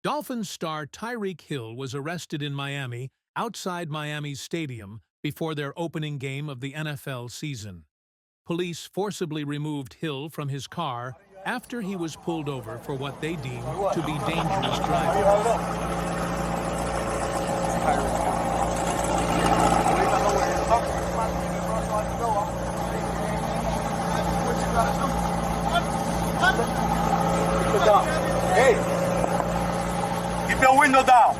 Dolphins star Tyreek Hill was arrested in Miami, outside Miami's stadium, before their opening game of the NFL season. Police forcibly removed Hill from his car after he was pulled over for what they deemed to be dangerous driving. Hey, keep your window down.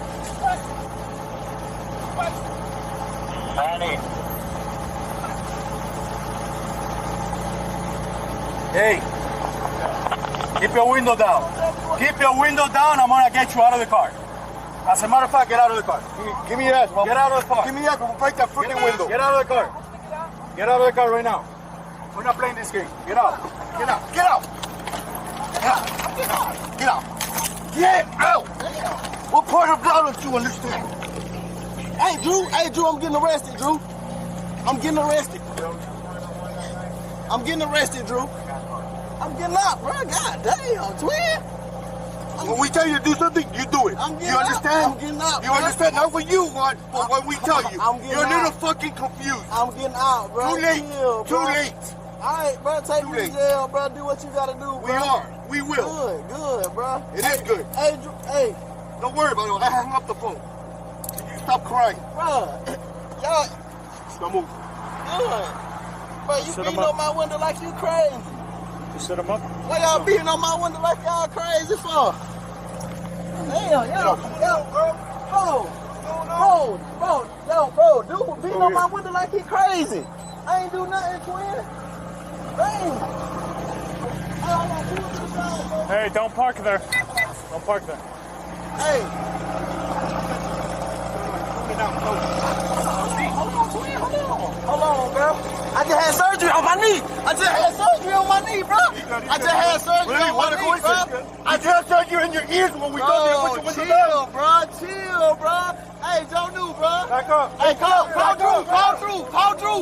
Hey, keep your window down. Keep your window down. I'm gonna get you out of the car. As a matter of fact, get out of the car. Give me that. Get out of the car. Give me that. We'll break that freaking window. Get out of the car. Get out of the car right now. We're not playing this game. Get out. Get out. Get out. Get out. Get out. Get out. What part of blood don't you understand? Hey, Drew, I'm getting arrested, Drew. I'm getting arrested. I'm getting arrested, Drew. I'm getting out, bro. God damn, twin. When we tell you to do something, you do it. You understand? I'm getting out. You understand? Not what you want, but what we tell you. You're a little fucking confused. I'm getting out, bro. Too late. Chill, Too late. All right, bro. Take me to jail, bro. Do what you gotta do, bro. We are. We will. Good, bro. It is good. Hey, Drew. Hey. Don't worry about it. I hung up the phone. You stop crying. Bro. Y'all. Don't move. Good. Bro, you beating on my window like you crazy. You set him up? Why y'all beating on my window like y'all crazy for? Damn, bro, dude beating on my window like he crazy. I ain't do nothing, twin. Damn. Hey, don't park there. Don't park there. Hey. Hold on, bro. I just had surgery on my knee. Bro. I just had surgery on my knee, bro. I just heard you in your ears when we told you. Chill, bro. Hey, don't do, bro. Back up. Hey, call Drew. Hey, call Drew, bro. Call Drew,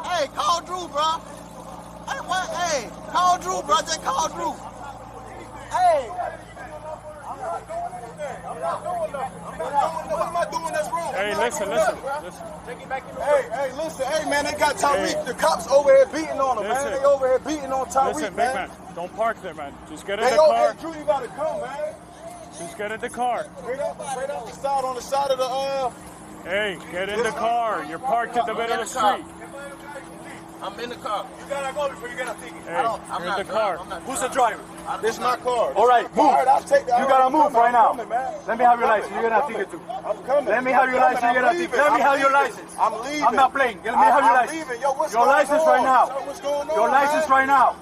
Hey, call Drew, bro. Hey, what? Hey, call Drew, bro. Just call Drew. Hey. What am I doing that's wrong? Hey, listen. Hey, listen. Hey, man, they got Tyreek. The cops over here beating on him, man. They over here beating on Tyreek, Listen, big man, don't park there, man. Just get in Hey, the car. Drew, you gotta come, man. Just get in the car. Straight up the side, on the side of the, Hey, get in the car. You're parked in the middle of the street. I'm in the car. You gotta go before you get a ticket. Hey, you're in the car. Who's the driver? This is my car. All right, move. You gotta move right now. Let me have your license. You're gonna have ticket too. I'm coming. Let me have your license. You're gonna have ticket. Let me have your license. I'm leaving. I'm not playing. Let me have your license. I'm leaving. Yo, what's Your going license on? right now. What's going on, Your license right now.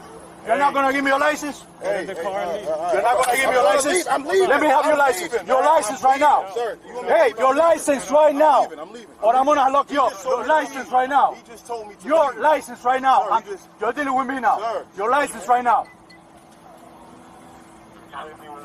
You're not gonna give me your license? Get in the car and leave. You're not gonna give me your license? I'm leaving. Let me have your license. Your license right now. Sir, Hey, your license right now. I'm leaving. Or I'm gonna lock you up. Your license right now. He just told me to Your leave. license right now. Sir, he just- You're dealing with me now. Sir. Your license right now.